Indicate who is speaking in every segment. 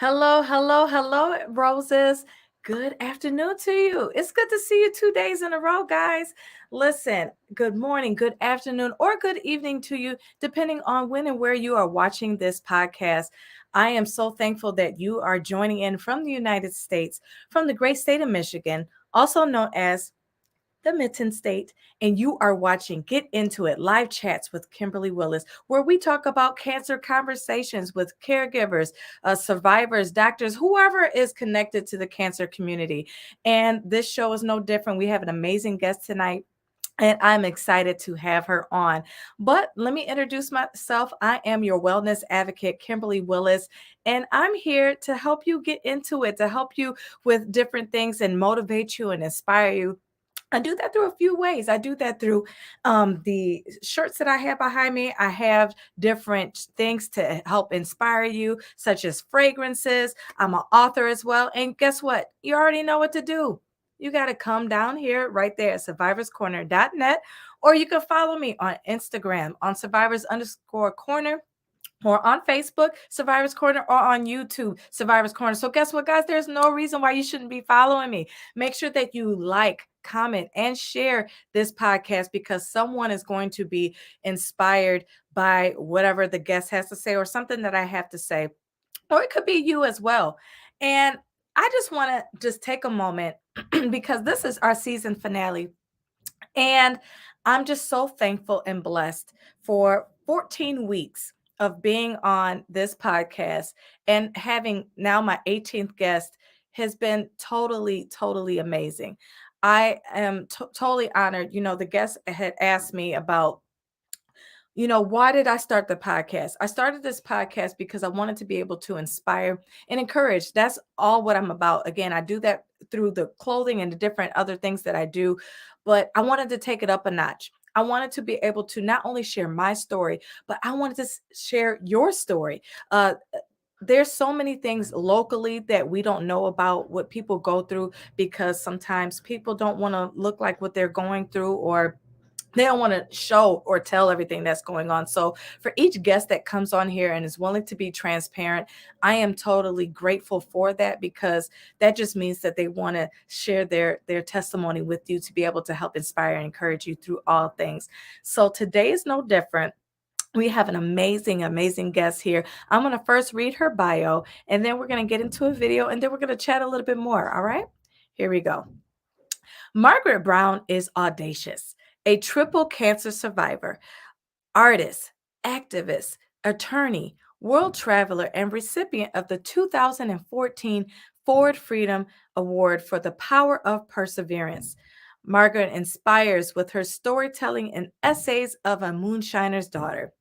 Speaker 1: Hello, hello, hello, Roses. Good afternoon to you. It's good to see you 2 days in a row, guys. Listen, good morning, good afternoon, or good evening to you, depending on when and where you are watching this podcast. I am so thankful that you are joining in from the United States, from the great state of Michigan, also known as the Mitten State, and you are watching Get Into It live chats with Kimberly Willis, where we talk about cancer conversations with caregivers, survivors, doctors, whoever is connected to the cancer community. And this show is no different. We have an amazing guest tonight. And I'm excited to have her on. But let me introduce myself. I am your wellness advocate, Kimberly Willis, and I'm here to help you get into it, to help you with different things and motivate you and inspire you. I do that through a few ways. I do that through the shirts that I have behind me. I have different things to help inspire you, such as fragrances. I'm an author as well. And guess what? You already know what to do. You got to come down here right there at survivorscorner.net, or you can follow me on Instagram on survivors_corner, or on Facebook, Survivors Corner, or on YouTube, Survivors Corner. So guess what, guys? There's no reason why you shouldn't be following me. Make sure that you like, comment, and share this podcast, because someone is going to be inspired by whatever the guest has to say, or something that I have to say, or it could be you as well. And I just want to just take a moment because this is our season finale. And I'm just so thankful and blessed for 14 weeks of being on this podcast, and having now my 18th guest has been totally, totally amazing. I am totally honored. The guest had asked me about, why did I start the podcast? I started this podcast because I wanted to be able to inspire and encourage. That's all what I'm about. Again, I do that through the clothing and the different other things that I do, but I wanted to take it up a notch. I wanted to be able to not only share my story, but I wanted to share your story. There's so many things locally that we don't know about, what people go through, because sometimes people don't want to look like what they're going through, or they don't want to show or tell everything that's going on. So for each guest that comes on here and is willing to be transparent, I am totally grateful for that, because that just means that they want to share their testimony with you, to be able to help inspire and encourage you through all things. So today is no different. We have an amazing, amazing guest here. I'm going to first read her bio, and then we're going to get into a video, and then we're going to chat a little bit more. All right, here we go. Margaret Brown is audacious, a triple cancer survivor, artist, activist, attorney, world traveler, and recipient of the 2014 Ford Freedom Award for the Power of Perseverance. Margaret inspires with her storytelling and essays of a moonshiner's daughter,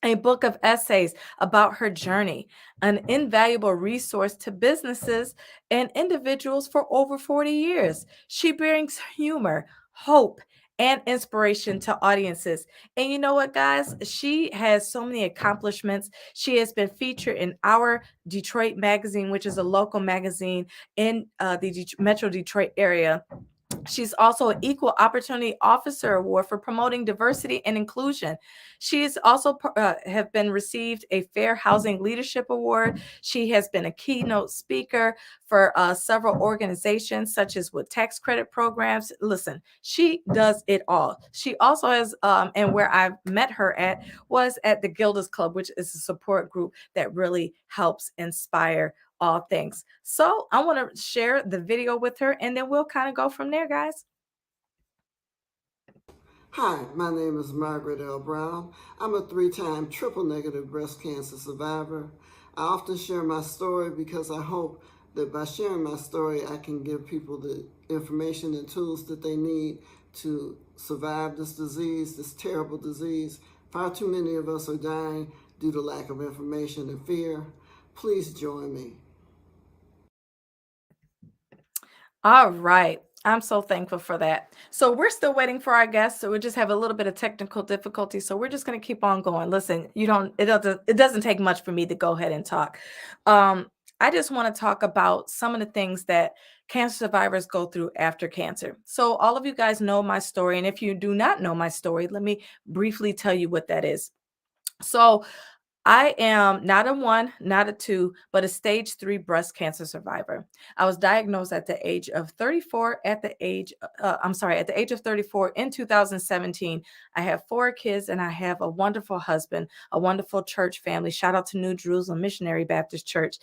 Speaker 1: a book of essays about her journey, an invaluable resource to businesses and individuals for over 40 years. She brings humor, hope, and inspiration to audiences. And you know what, guys? She has so many accomplishments. She has been featured in Our Detroit magazine, which is a local magazine in the Metro Detroit area. She's also an Equal Opportunity Officer Award for promoting diversity and inclusion. She's also have been received a Fair Housing Leadership Award. She has been a keynote speaker for several organizations, such as with tax credit programs. Listen, she does it all. She also has, and where I met her at was at the Gilda's Club, which is a support group that really helps inspire all things. So I want to share the video with her, and then we'll kind of go from there, guys.
Speaker 2: Hi, my name is Margaret L. Brown. I'm a three-time triple negative breast cancer survivor. I often share my story because I hope that by sharing my story, I can give people the information and tools that they need to survive this disease, this terrible disease. Far too many of us are dying due to lack of information and fear. Please join me.
Speaker 1: All right. I'm so thankful for that. So we're still waiting for our guests. So we just have a little bit of technical difficulty. So we're just going to keep on going. Listen, it doesn't take much for me to go ahead and talk. Um, I just want to talk about some of the things that cancer survivors go through after cancer. So all of you guys know my story. And if you do not know my story, let me briefly tell you what that is. So I am not a one, not a two, but a stage 3 breast cancer survivor. I was diagnosed at the age of 34, at the age of 34 in 2017. I have 4 kids and I have a wonderful husband, a wonderful church family. Shout out to New Jerusalem Missionary Baptist Church.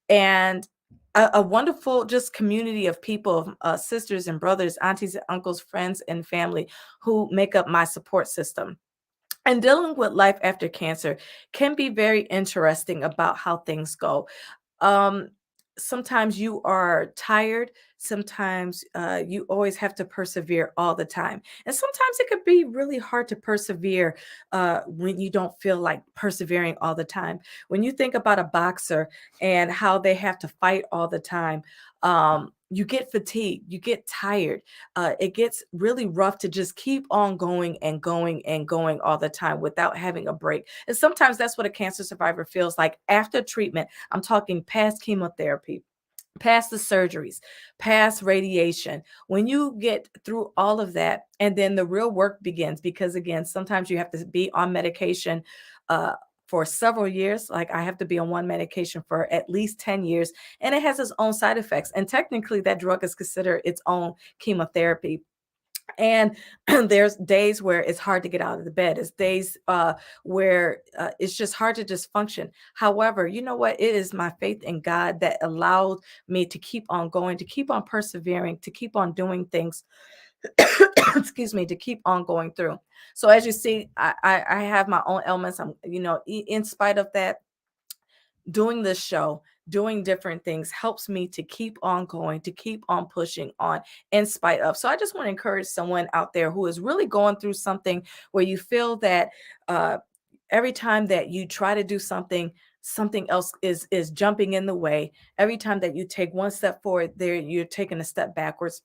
Speaker 1: And a wonderful just community of people, sisters and brothers, aunties and uncles, friends and family who make up my support system. And dealing with life after cancer can be very interesting about how things go. Um, Sometimes you are tired. Sometimes you always have to persevere all the time. And sometimes it could be really hard to persevere when you don't feel like persevering all the time. When you think about a boxer and how they have to fight all the time, you get fatigued, you get tired. It gets really rough to just keep on going and going and going all the time without having a break. And sometimes that's what a cancer survivor feels like after treatment. I'm talking past chemotherapy, past the surgeries, past radiation. When you get through all of that, and then the real work begins, because again, sometimes you have to be on medication uh, for several years. Like I have to be on one medication for at least 10 years, and it has its own side effects. And technically, that drug is considered its own chemotherapy. And there's days where it's hard to get out of the bed. It's days where it's just hard to just function. However, you know what? It is my faith in God that allowed me to keep on going, to keep on persevering, to keep on doing things. Excuse me, to keep on going through. So as you see, I have my own ailments. I'm, in spite of that, doing this show, doing different things helps me to keep on going, to keep on pushing on in spite of. So I just want to encourage someone out there who is really going through something where you feel that uh, every time that you try to do something, something else is jumping in the way. Every time that you take one step forward, there you're taking a step backwards.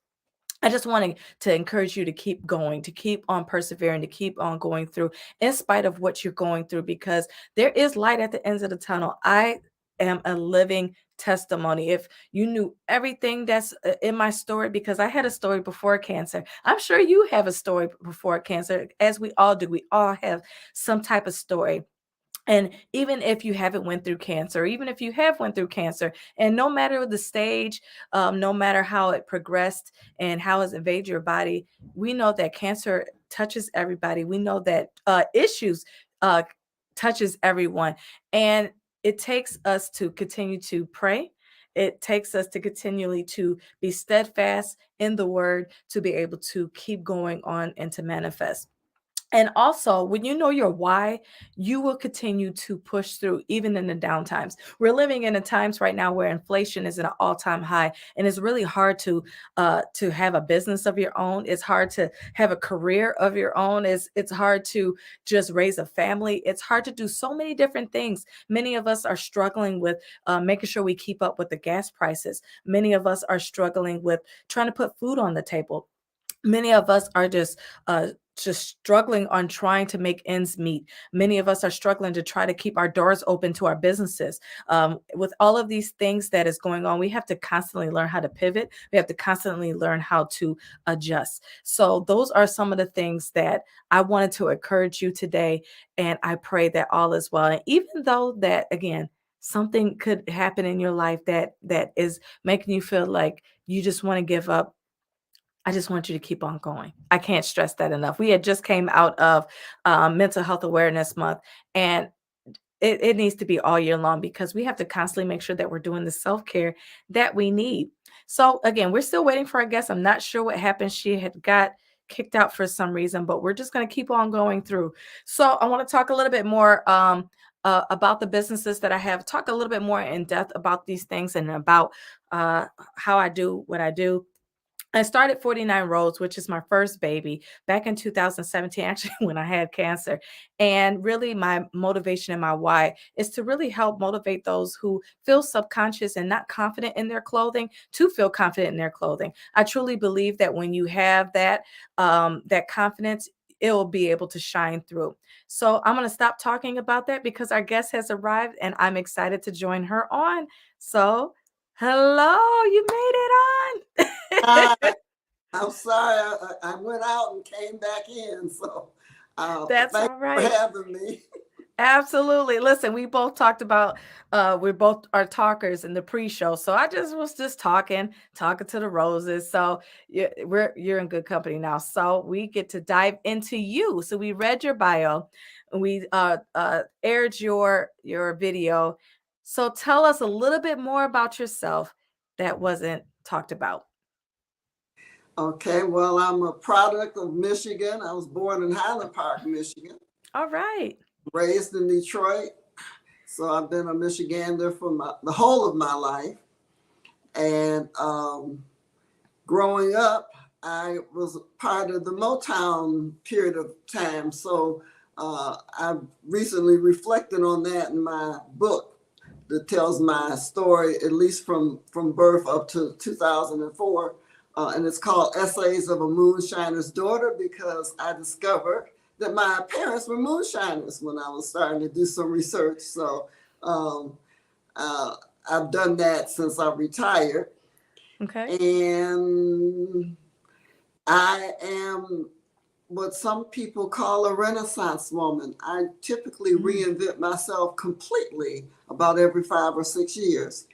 Speaker 1: I just wanted to encourage you to keep going, to keep on persevering, to keep on going through in spite of what you're going through, because there is light at the ends of the tunnel. I am a living testimony. If you knew everything that's in my story, because I had a story before cancer, I'm sure you have a story before cancer, as we all do. We all have some type of story. And even if you haven't went through cancer, even if you have went through cancer, and no matter the stage, no matter how it progressed and how it's invaded your body, we know that cancer touches everybody. We know that issues uh, touches everyone. And it takes us to continue to pray. It takes us to continually to be steadfast in the word, to be able to keep going on and to manifest. And also, when you know your why, you will continue to push through even in the down times. We're living in the times right now where inflation is at an all-time high, and it's really hard to have a business of your own. It's hard to have a career of your own. It's hard to just raise a family. It's hard to do so many different things. Many of us are struggling with making sure we keep up with the gas prices. Many of us are struggling with trying to put food on the table. Many of us are just struggling on trying to make ends meet. Many of us are struggling to try to keep our doors open to our businesses. With all of these things that is going on, we have to constantly learn how to pivot. We have to constantly learn how to adjust. So those are some of the things that I wanted to encourage you today. And I pray that all is well. And even though that, again, something could happen in your life that is making you feel like you just want to give up, I just want you to keep on going. I can't stress that enough. We had just came out of Mental Health Awareness Month, and it needs to be all year long, because we have to constantly make sure that we're doing the self-care that we need. So again, we're still waiting for our guest. I'm not sure what happened. She had got kicked out for some reason, but we're just going to keep on going through. So I want to talk a little bit more about the businesses that I have, talk a little bit more in depth about these things and about how I do what I do. I started 49 Roads, which is my first baby, back in 2017, actually, when I had cancer. And really, my motivation and my why is to really help motivate those who feel subconscious and not confident in their clothing to feel confident in their clothing. I truly believe that when you have that confidence, it will be able to shine through. So I'm going to stop talking about that because our guest has arrived and I'm excited to join her on. So, hello, you made it on.
Speaker 2: Hi, I'm sorry I went out and came back in. So
Speaker 1: That's
Speaker 2: thank
Speaker 1: all
Speaker 2: you for
Speaker 1: right.
Speaker 2: having me.
Speaker 1: Absolutely. Listen, we both talked about we both are talkers in the pre-show. So I just was just talking to the roses. So you're in good company now. So we get to dive into you. So we read your bio and we aired your video. So tell us a little bit more about yourself that wasn't talked about.
Speaker 2: Okay, well, I'm a product of Michigan. I was born in Highland Park, Michigan,
Speaker 1: All right.
Speaker 2: raised in Detroit. So I've been a Michigander for the whole of my life. And growing up, I was part of the Motown period of time. So I recently reflected on that in my book that tells my story, at least from birth up to 2004. And it's called Essays of a Moonshiner's Daughter, because I discovered that my parents were moonshiners when I was starting to do some research. So um, I've done that since I retired.
Speaker 1: Okay.
Speaker 2: And I am what some people call a Renaissance woman. I typically reinvent myself completely about every 5 or 6 years.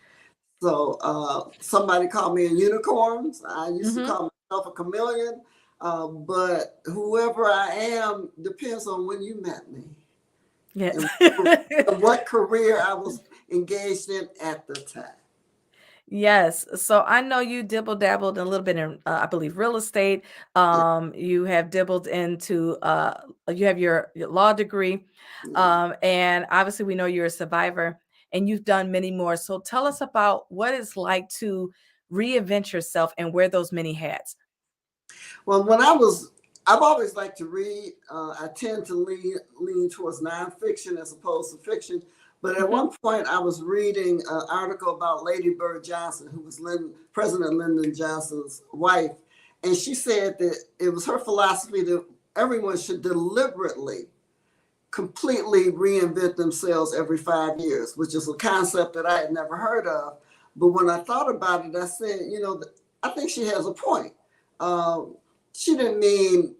Speaker 2: So somebody called me a unicorn. I used to call myself a chameleon. But whoever I am depends on when you met me
Speaker 1: Yes.
Speaker 2: and what career I was engaged in at the time.
Speaker 1: Yes. So I know you dibble dabbled a little bit in, I believe, real estate.
Speaker 2: Yeah,
Speaker 1: You have dibbled into, you have your law degree.
Speaker 2: yeah.
Speaker 1: And obviously we know you're a survivor and you've done many more. So tell us about what it's like to reinvent yourself and wear those many hats.
Speaker 2: Well, I've always liked to read. I tend to lean towards nonfiction as opposed to fiction. But at
Speaker 1: Hmm.
Speaker 2: one point, I was reading an article about Lady Bird Johnson, who was President Lyndon Johnson's wife. And she said that it was her philosophy that everyone should deliberately, completely reinvent themselves every 5 years, which is a concept that I had never heard of. But when I thought about it, I said, I think she has a point. Um, she didn't mean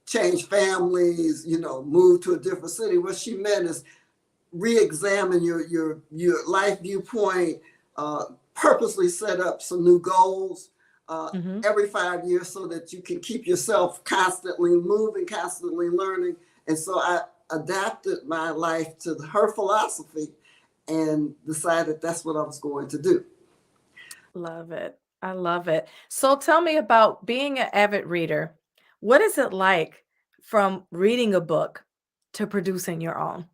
Speaker 2: change families, move to a different city. What she meant is re-examine your life viewpoint, purposely set up some new goals
Speaker 1: Hmm.
Speaker 2: every 5 years so that you can keep yourself constantly moving, constantly learning. And so I adapted my life to her philosophy and decided that's what I was going to do.
Speaker 1: Love it. I love it. So tell me about being an avid reader. What is it like from reading a book to producing your own?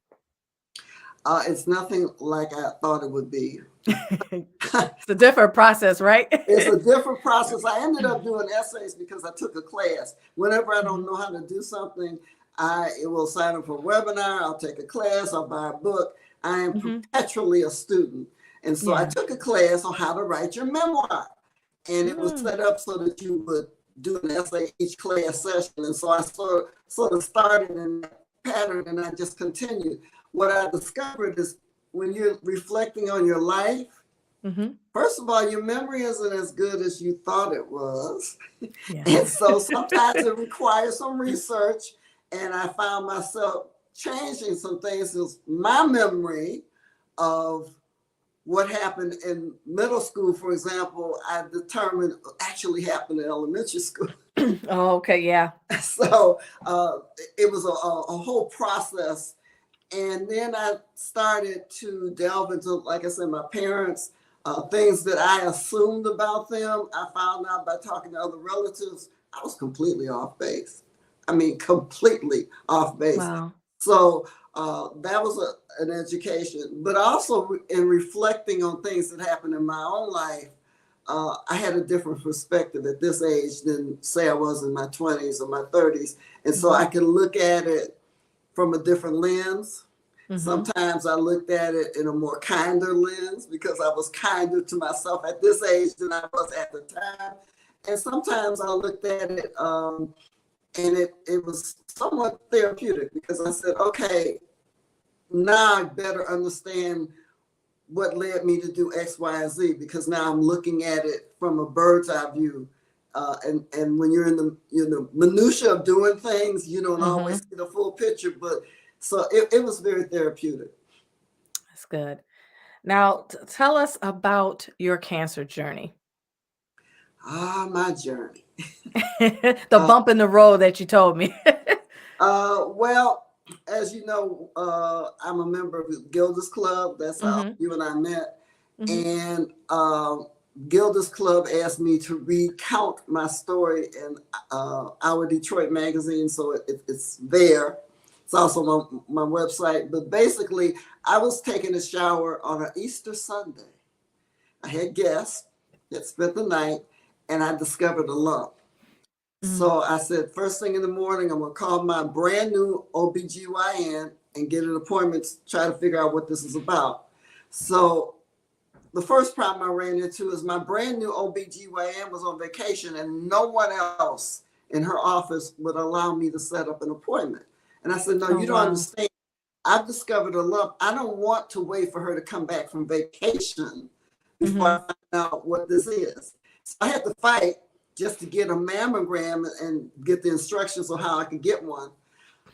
Speaker 2: It's nothing like I thought it would be.
Speaker 1: It's a different process, right?
Speaker 2: It's a different process. I ended up doing essays because I took a class. Whenever I don't
Speaker 1: Mhm,
Speaker 2: know how to do something, I will sign up for a webinar, I'll take a class, I'll buy a book. I am
Speaker 1: mhm.
Speaker 2: perpetually a student. And so I
Speaker 1: Yeah.
Speaker 2: took a class on how to write your memoir. And it was
Speaker 1: Mm,
Speaker 2: set up so that you would do an essay each class session. And so I sort of started in that pattern and I just continued. What I discovered is when you're reflecting on your life,
Speaker 1: mhm.
Speaker 2: first of all, your memory isn't as good as you thought it was.
Speaker 1: Yeah.
Speaker 2: And so sometimes it requires some research. And I found myself changing some things because my memory of what happened in middle school, for example, I determined actually happened in elementary school.
Speaker 1: Oh, okay, yeah.
Speaker 2: So it was a whole process. And then I started to delve into, like I said, my parents, things that I assumed about them. I found out by talking to other relatives, I was completely off base. I mean, completely off base.
Speaker 1: Wow.
Speaker 2: So that was an education. But also in reflecting on things that happened in my own life, I had a different perspective at this age than say I was in my 20s or my 30s. And so I could look at it from a different lens. Sometimes I looked at it in a more kinder lens because I was kinder to myself at this age than I was at the time. And sometimes I looked at it and it was somewhat therapeutic because I said, okay, now I better understand what led me to do X, Y, and Z because now I'm looking at it from a bird's eye view. And when you're in the minutia of doing things, you don't always see the full picture. But so it was very therapeutic.
Speaker 1: That's good. Now, tell us about your cancer journey.
Speaker 2: My journey.
Speaker 1: The bump in the road that you told me.
Speaker 2: Well, as you know, I'm a member of the Gilda's Club. That's how you and I met. And Gilda's Club asked me to recount my story in our Detroit magazine. So it's there. It's also on my website. But basically, I was taking a shower on an Easter Sunday. I had guests that spent the night, and I discovered a lump. So I said, first thing in the morning, I'm going to call my brand new OBGYN and get an appointment to try to figure out what this is about. So the first problem I ran into is my brand new OBGYN was on vacation and no one else in her office would allow me to set up an appointment. And I said, no, you don't understand. I've discovered a lump. I don't want to wait for her to come back from vacation before I find out what this is. So I had to fight just to get a mammogram and get the instructions on how I could get one.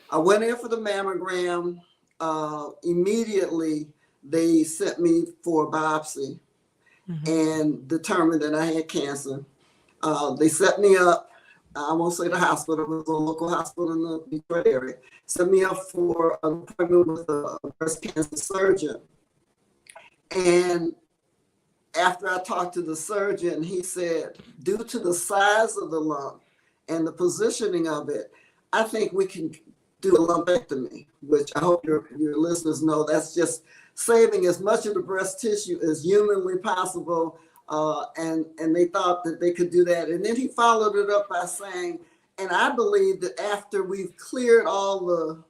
Speaker 2: I went in for the mammogram. Immediately, they sent me for a biopsy and determined that I had cancer. They set me up. I won't say the hospital, it was a local hospital in the Detroit area. Set me up for an appointment with a breast cancer surgeon. And after I talked to the surgeon, he said, due to the size of the lump and the positioning of it, I think we can do a lumpectomy, which I hope your listeners know that's just saving as much of the breast tissue as humanly possible. And they thought that they could do that. And then he followed it up by saying, and I believe that after we've cleared all the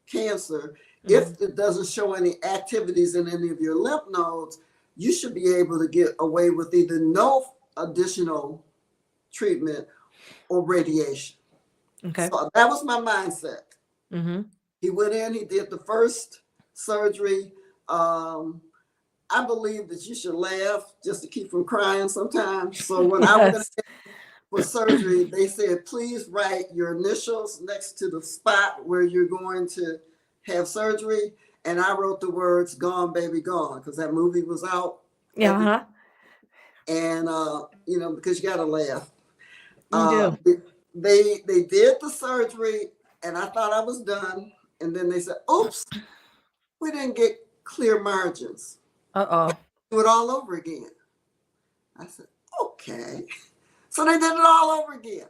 Speaker 2: cancer, if it doesn't show any activities in any of your lymph nodes, you should be able to get away with either no additional treatment or radiation. Okay. So that was my mindset. He went in, he did the first surgery. I believe that you should laugh just to keep from crying sometimes. So when I went in for surgery, they said, please write your initials next to the spot where you're going to have surgery. And I wrote the words "Gone, Baby, Gone" because that movie was out. And, because you got to laugh. They did the surgery and I thought I was done. And then they said, oops, we didn't get clear margins. Do it all over again. I said, okay. So they did it all over again.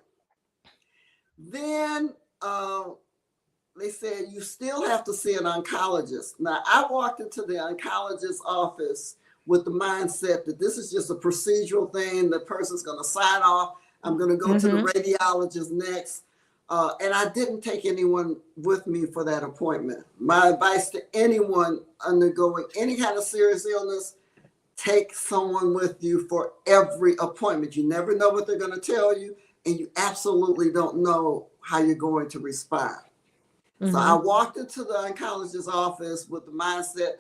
Speaker 2: Then they said, you still have to see an oncologist. Now, I walked into the oncologist's office with the mindset that this is just a procedural thing. The person's going to sign off. I'm going to go to the radiologist next. And I didn't take anyone with me for that appointment. My advice to anyone undergoing any kind of serious illness, take someone with you for every appointment. You never know what they're going to tell you, and you absolutely don't know how you're going to respond. So I walked into the oncologist's office with the mindset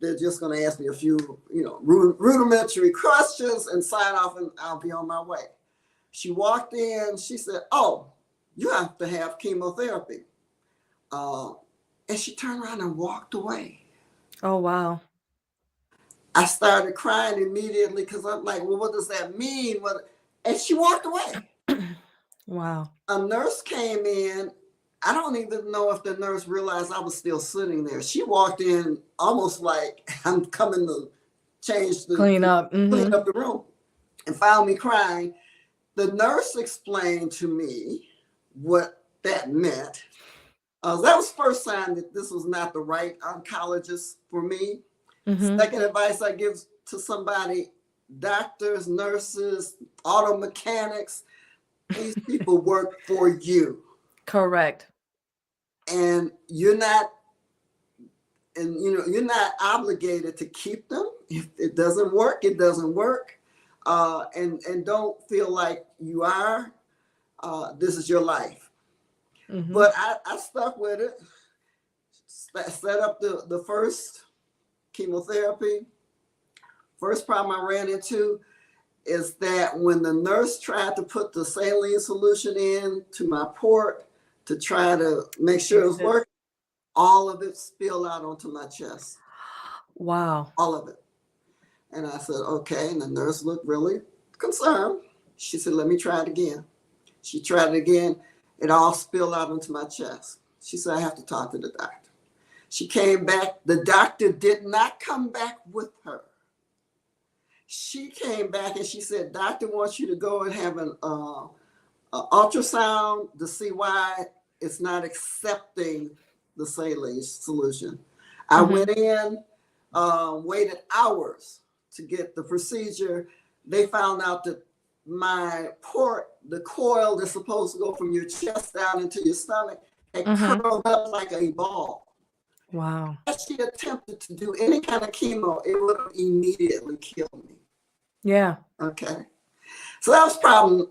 Speaker 2: they're just going to ask me a few, rudimentary questions and sign off, and I'll be on my way. She walked in. She said, "Oh, you have to have chemotherapy." And she turned around and walked away.
Speaker 1: Oh, wow.
Speaker 2: I started crying immediately because I'm like, well, what does that mean? And she walked away.
Speaker 1: Wow.
Speaker 2: A nurse came in. I don't even know if the nurse realized I was still sitting there. She walked in almost like I'm coming to clean up the room, and found me crying. The nurse explained to me what that meant. That was first sign that this was not the right oncologist for me.
Speaker 1: Mm-hmm.
Speaker 2: Second advice I give to somebody, doctors, nurses, auto mechanics, these people work for you.
Speaker 1: Correct.
Speaker 2: And you're not obligated to keep them. If it doesn't work, it doesn't work. And don't feel like you are. This is your life.
Speaker 1: Mm-hmm.
Speaker 2: But I stuck with it. Set up the first chemotherapy. First problem I ran into is that when the nurse tried to put the saline solution in to my port to try to make sure it was working, all of it spilled out onto my chest.
Speaker 1: Wow.
Speaker 2: All of it. And I said, okay. And the nurse looked really concerned. She said, let me try it again. She tried it again. It all spilled out onto my chest. She said, I have to talk to the doctor. She came back. The doctor did not come back with her. She came back and she said, doctor wants you to go and have an ultrasound to see why it's not accepting the saline solution. I went in, waited hours to get the procedure. They found out that my port, the coil that's supposed to go from your chest down into your stomach, had curled up like a ball.
Speaker 1: Wow.
Speaker 2: If she attempted to do any kind of chemo, it would have immediately killed me.
Speaker 1: Yeah.
Speaker 2: Okay. So that was problem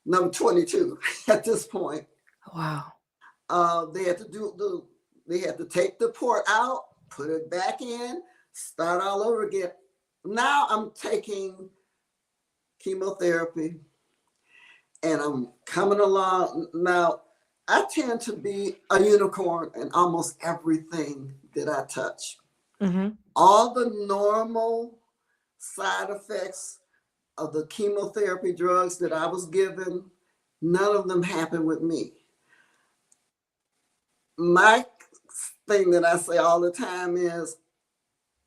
Speaker 2: number 22 at this point.
Speaker 1: Wow.
Speaker 2: They had to take the port out, put it back in, start all over again. Now I'm taking chemotherapy and I'm coming along. Now, I tend to be a unicorn in almost everything that I touch.
Speaker 1: Mm-hmm.
Speaker 2: All the normal side effects of the chemotherapy drugs that I was given, none of them happened with me. My thing that I say all the time is,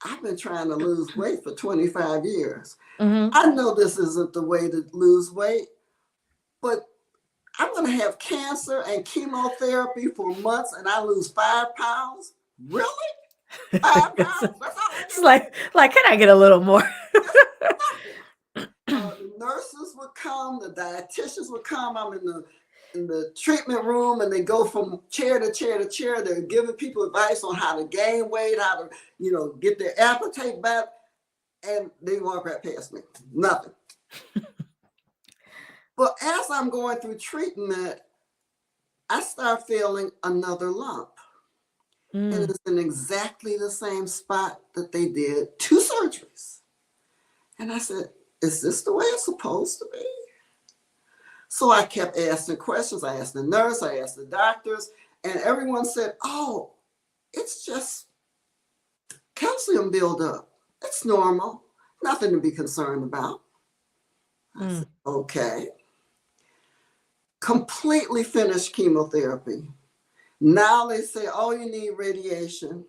Speaker 2: I've been trying to lose weight for 25 years.
Speaker 1: Mm-hmm.
Speaker 2: I know this isn't the way to lose weight, but I'm going to have cancer and chemotherapy for months and I lose 5 pounds? Really? 5 pounds? That's all I
Speaker 1: It's like, can I get a little more?
Speaker 2: The nurses would come, the dietitians would come. I'm in the treatment room and they go from chair to chair to chair. They're giving people advice on how to gain weight, how to, get their appetite back. And they walk right past me. Nothing. But as I'm going through treatment, I start feeling another lump. And it's in exactly the same spot that they did 2 surgeries. And I said, is this the way it's supposed to be? So I kept asking questions. I asked the nurse, I asked the doctors, and everyone said, oh, it's just calcium buildup. It's normal. Nothing to be concerned about. I said, okay. Completely finished chemotherapy. Now they say, oh, you need radiation.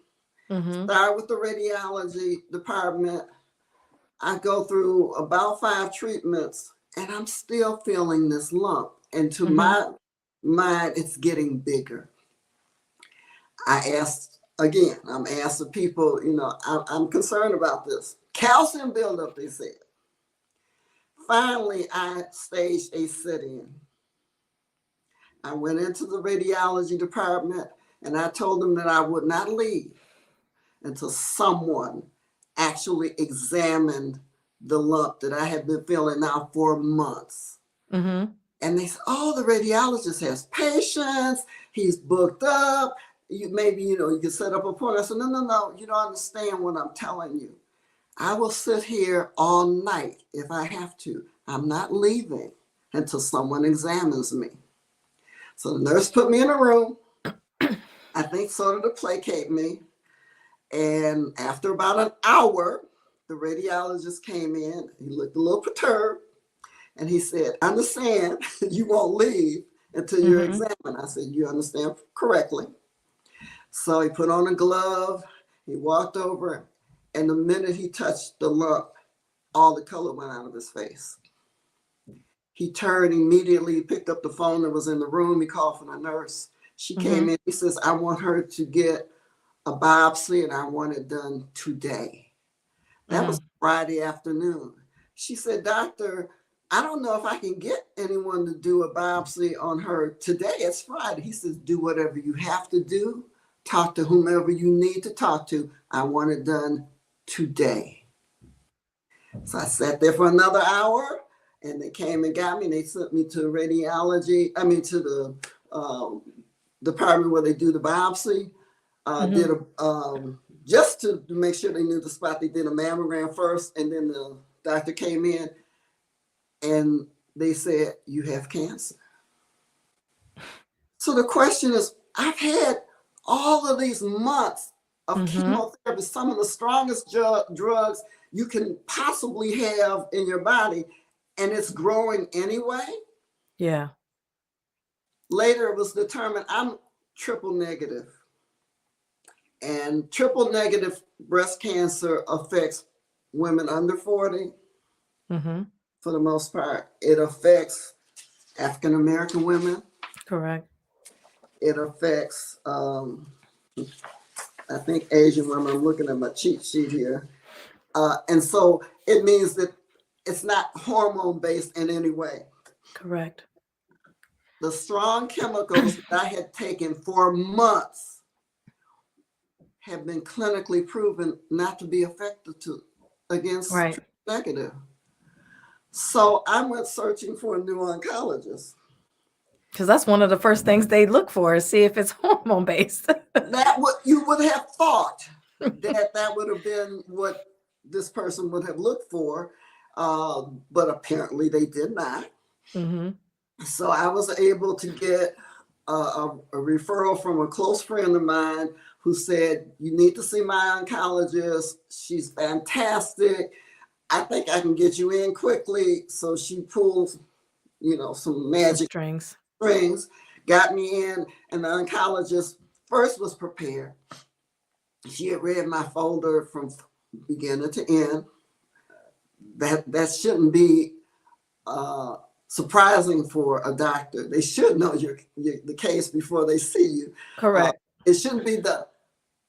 Speaker 2: Start with the radiology department. I go through about 5 treatments and I'm still feeling this lump. And to my mind, it's getting bigger. I'm asked the people, I'm concerned about this. Calcium buildup, they said. Finally, I staged a sit-in. I went into the radiology department and I told them that I would not leave until someone actually examined the lump that I had been feeling now for months. And they said, oh, the radiologist has patients. He's booked up. You can set up an appointment. I said, no, you don't understand what I'm telling you. I will sit here all night if I have to. I'm not leaving until someone examines me. So the nurse put me in a room, I think sort of to placate me. And after about an hour, the radiologist came in. He looked a little perturbed. And he said, understand, you won't leave until you're examined. I said, you understand correctly. So he put on a glove. He walked over. And the minute he touched the lump, all the color went out of his face. He turned immediately, picked up the phone that was in the room. He called for the nurse. She came in. He says, I want her to get a biopsy and I want it done today. That was Friday afternoon. She said, Doctor, I don't know if I can get anyone to do a biopsy on her today. It's Friday. He says, do whatever you have to do. Talk to whomever you need to talk to. I want it done today. So I sat there for another hour and they came and got me and they sent me to radiology, to the department where they do the biopsy. Did a, just to make sure they knew the spot, they did a mammogram first, and then the doctor came in and they said, you have cancer. So the question is, I've had all of these months of chemotherapy, some of the strongest drugs you can possibly have in your body, and it's growing anyway.
Speaker 1: Yeah.
Speaker 2: Later it was determined I'm triple negative. And triple negative breast cancer affects women under 40 for the most part. It affects African American women.
Speaker 1: Correct.
Speaker 2: It affects, I think, Asian women. I'm looking at my cheat sheet here. And so it means that it's not hormone based in any way.
Speaker 1: Correct.
Speaker 2: The strong chemicals that I had taken for months have been clinically proven not to be effective against negative. So I went searching for a new oncologist.
Speaker 1: Because that's one of the first things they look for, is see if it's hormone based.
Speaker 2: That what you would have thought that would have been what this person would have looked for, but apparently they did not. So I was able to get a referral from a close friend of mine who said, you need to see my oncologist. She's fantastic. I think I can get you in quickly. So she pulled, some magic strings, got me in, and the oncologist first was prepared. She had read my folder from beginning to end. That shouldn't be surprising for a doctor. They should know the case before they see you.
Speaker 1: Correct.
Speaker 2: It shouldn't be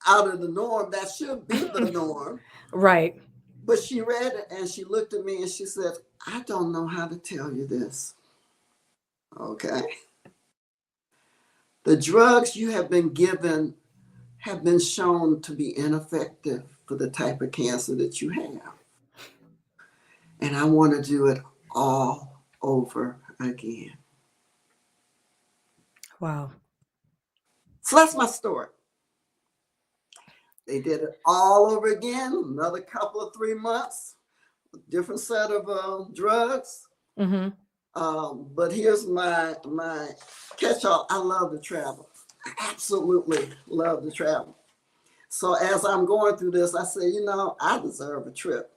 Speaker 2: out of the norm. That should be the norm.
Speaker 1: Right.
Speaker 2: But she read it and she looked at me and she said, I don't know how to tell you this. Okay. The drugs you have been given have been shown to be ineffective for the type of cancer that you have. And I want to do it all over again.
Speaker 1: Wow.
Speaker 2: So that's my story. They did it all over again, another couple of 3 months, different set of drugs. But here's my catch-all. I love to travel. I absolutely love to travel. So as I'm going through this, I say, I deserve a trip.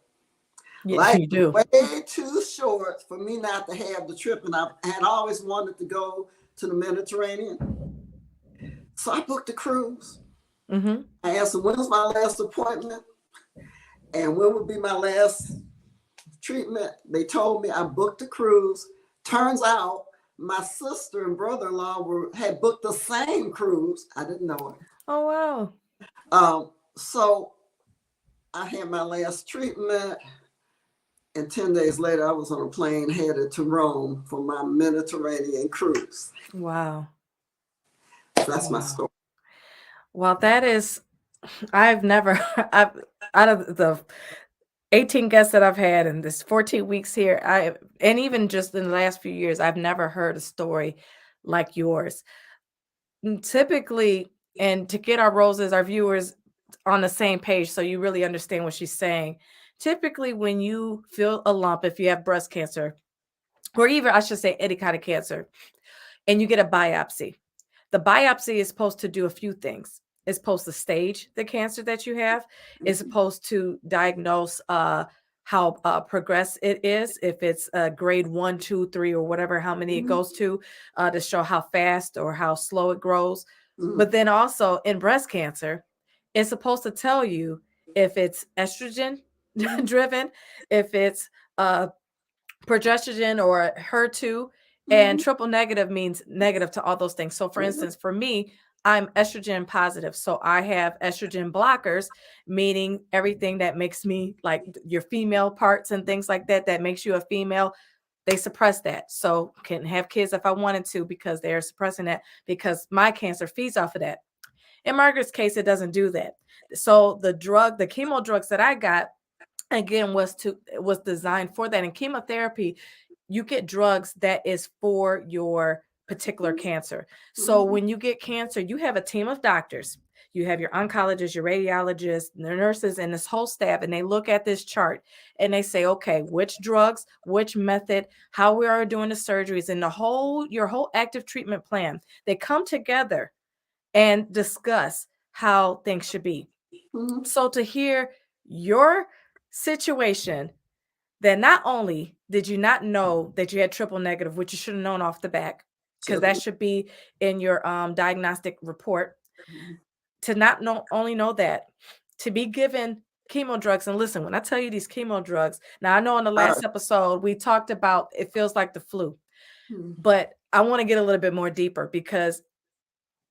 Speaker 1: Yes, you do.
Speaker 2: Way too short for me not to have the trip. And I had always wanted to go to the Mediterranean. So I booked a cruise. I asked them, when's my last appointment? And when would be my last treatment? They told me I booked a cruise. Turns out my sister and brother-in-law had booked the same cruise. I didn't know it.
Speaker 1: Oh, wow.
Speaker 2: So I had my last treatment. And 10 days later, I was on a plane headed to Rome for my Mediterranean cruise.
Speaker 1: Wow.
Speaker 2: So that's my story.
Speaker 1: Well, that is, out of the 18 guests that I've had in this 14 weeks here, and even just in the last few years, I've never heard a story like yours. Typically, and to get our viewers on the same page so you really understand what she's saying, typically when you feel a lump, if you have breast cancer, or even I should say any kind of cancer, and you get a biopsy, the biopsy is supposed to do a few things. It's supposed to stage the cancer that you have. It's supposed to diagnose how progressed it is, if it's grade 1, 2, 3, or whatever, how many it goes to show how fast or how slow it grows. But then also in breast cancer, it's supposed to tell you if it's estrogen driven, if it's progesterone or HER2, and triple negative means negative to all those things. So for instance, for me, I'm estrogen positive. So I have estrogen blockers, meaning everything that makes me like your female parts and things like that, that makes you a female, they suppress that. So can have kids if I wanted to because they're suppressing that because my cancer feeds off of that. In Margaret's case, it doesn't do that. So the chemo drugs that I got, again, was designed for that. And chemotherapy, you get drugs that is for your particular cancer. So when you get cancer, you have a team of doctors. You have your oncologists, your radiologists, the nurses, and this whole staff, and they look at this chart and they say, okay, which drugs, which method, how we are doing the surgeries, and your whole active treatment plan. They come together and discuss how things should be. So to hear your situation, that not only did you not know that you had triple negative, which you should have known off the back, because that should be in your diagnostic report, to not only know that, to be given chemo drugs. And listen, when I tell you these chemo drugs, now I know in the last episode we talked about it feels like the flu, but I want to get a little bit more deeper because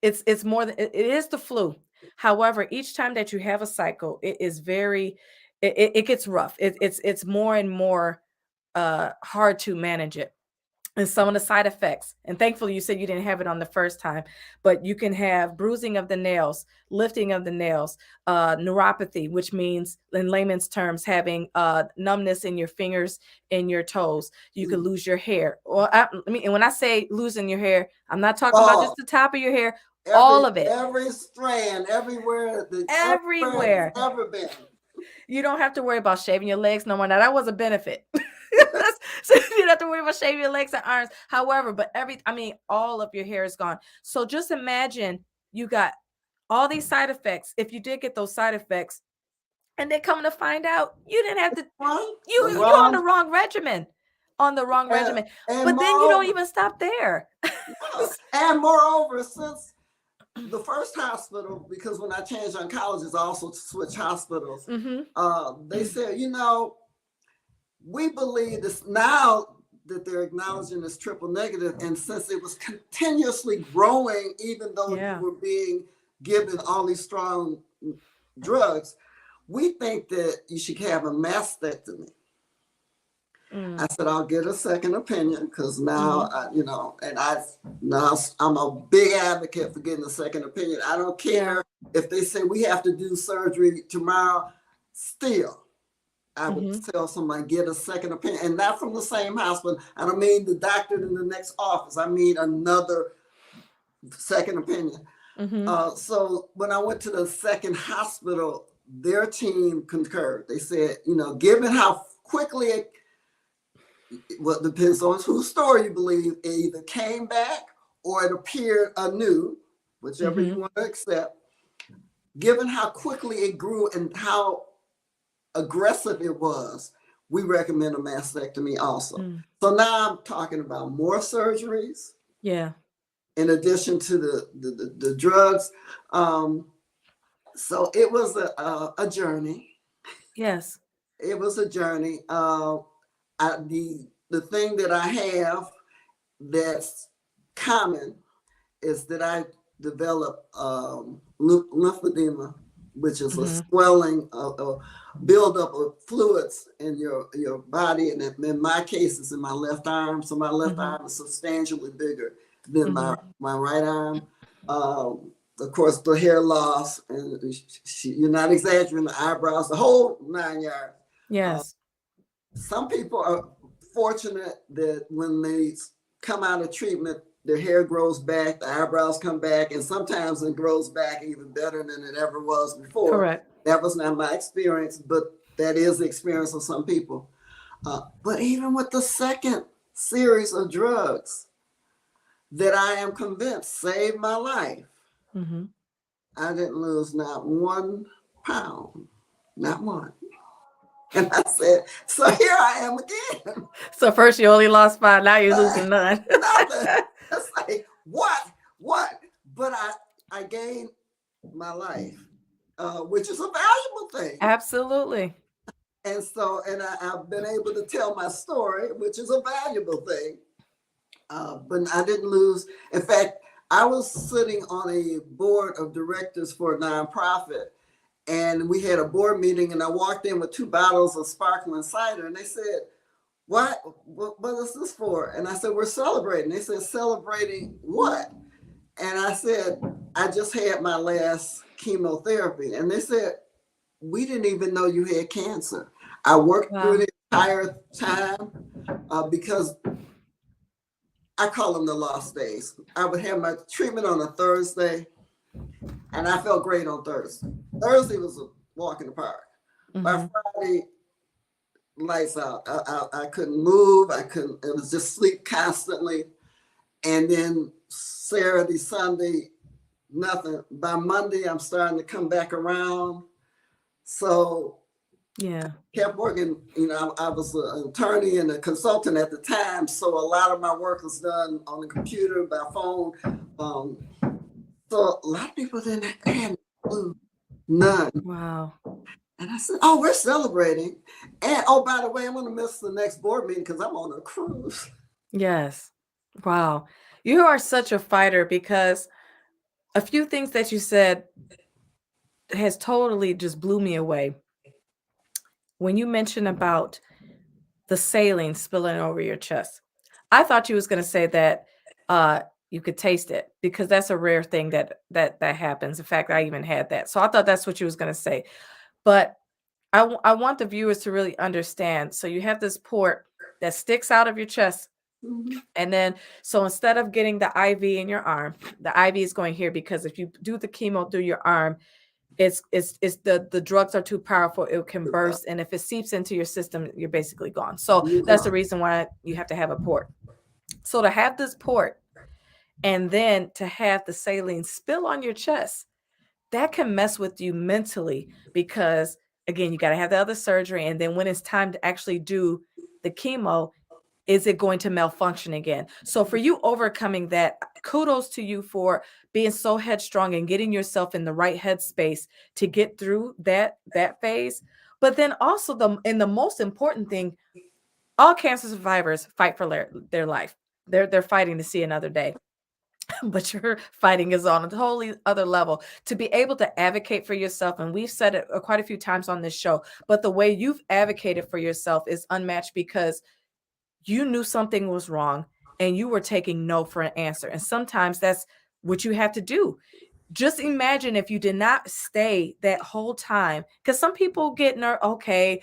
Speaker 1: it's more than it is the flu. However, each time that you have a cycle, it is it gets rough. It's more and more hard to manage it. And some of the side effects, and thankfully you said you didn't have it on the first time, but you can have bruising of the nails, lifting of the nails, neuropathy, which means in layman's terms, having numbness in your fingers and your toes. You could lose your hair. Well, and when I say losing your hair, I'm not talking about just the top of your hair, all of it.
Speaker 2: Every strand, everywhere.
Speaker 1: Everywhere.
Speaker 2: Ever been.
Speaker 1: You don't have to worry about shaving your legs no more. Now that was a benefit. So you don't have to worry about shaving your legs and arms. However, but all of your hair is gone. So just imagine you got all these side effects. If you did get those side effects, and they're coming to find out you didn't have to, you're on the wrong regimen. On the wrong regimen. But then you don't even stop there.
Speaker 2: And moreover, since the first hospital, because when I changed oncologists, I also switched hospitals. They said, we believe this now that they're acknowledging this triple negative, and since it was continuously growing, even though you were being given all these strong drugs, we think that you should have a mastectomy. I said, I'll get a second opinion because now, I'm a big advocate for getting a second opinion. I don't care if they say we have to do surgery tomorrow. Still, I would tell somebody, get a second opinion, and not from the same hospital. I don't mean the doctor in the next office. I mean another second opinion. So when I went to the second hospital, their team concurred. They said, given how quickly it depends on whose story you believe, it either came back or it appeared anew, whichever you want to accept. Given how quickly it grew and how aggressive it was, we recommend a mastectomy also. So now I'm talking about more surgeries.
Speaker 1: Yeah. In
Speaker 2: addition to the drugs. So it was a journey.
Speaker 1: Yes.
Speaker 2: It was a journey. The thing that I have that's common is that I develop lymphedema, which is a swelling, buildup of fluids in your body. And in my case, it's in my left arm. So my left arm is substantially bigger than my right arm. Of course, the hair loss, and you're not exaggerating, the eyebrows, the whole 9 yards.
Speaker 1: Yes.
Speaker 2: Some people are fortunate that when they come out of treatment, their hair grows back, the eyebrows come back, and sometimes it grows back even better than it ever was before.
Speaker 1: Correct.
Speaker 2: That was not my experience, but that is the experience of some people. But even with the second series of drugs that I am convinced saved my life, I didn't lose not 1 pound, not one. And I said, so here I am again.
Speaker 1: So first you only lost 5, now you're losing none.
Speaker 2: Nothing. It's like, what? But I gained my life, which is a valuable thing.
Speaker 1: Absolutely.
Speaker 2: I've been able to tell my story, which is a valuable thing. But I didn't lose. In fact, I was sitting on a board of directors for a nonprofit, and we had a board meeting, and I walked in with 2 bottles of sparkling cider, and they said, what is this for? And I said, we're celebrating. They said, celebrating what? And I said, I just had my last chemotherapy. And they said, we didn't even know you had cancer. I worked through the entire time because I call them the lost days. I would have my treatment on a Thursday, and I felt great on Thursday. Thursday was a walk in the park. By Friday, lights out. I couldn't move. It was just sleep constantly. And then Saturday, Sunday, nothing. By Monday, I'm starting to come back around. So kept working. I was an attorney and a consultant at the time. So a lot of my work was done on the computer, by phone. So a lot of people didn't have none.
Speaker 1: Wow.
Speaker 2: And I said, oh, we're celebrating. And oh, by the way, I'm going to miss the next board meeting because I'm on a cruise.
Speaker 1: Yes. Wow. You are such a fighter, because a few things that you said has totally just blew me away. When you mentioned about the saline spilling over your chest, I thought you was going to say that you could taste it, because that's a rare thing that happens. In fact, I even had that. So I thought that's what you was going to say. But I want the viewers to really understand. So you have this port that sticks out of your chest. And then, so instead of getting the IV in your arm, the IV is going here, because if you do the chemo through your arm, it's the drugs are too powerful. It can burst. And if it seeps into your system, you're basically gone. So that's the reason why you have to have a port. So to have this port and then to have the saline spill on your chest, that can mess with you mentally, because again, you got to have the other surgery. And then when it's time to actually do the chemo, is it going to malfunction again? So for you overcoming that, kudos to you for being so headstrong and getting yourself in the right headspace to get through that phase. But then also the most important thing, all cancer survivors fight for their life. They're fighting to see another day. But your fighting is on a totally other level, to be able to advocate for yourself. And we've said it quite a few times on this show, but the way you've advocated for yourself is unmatched, because you knew something was wrong and you were taking no for an answer. And sometimes that's what you have to do. Just imagine if you did not stay that whole time, because some people get okay,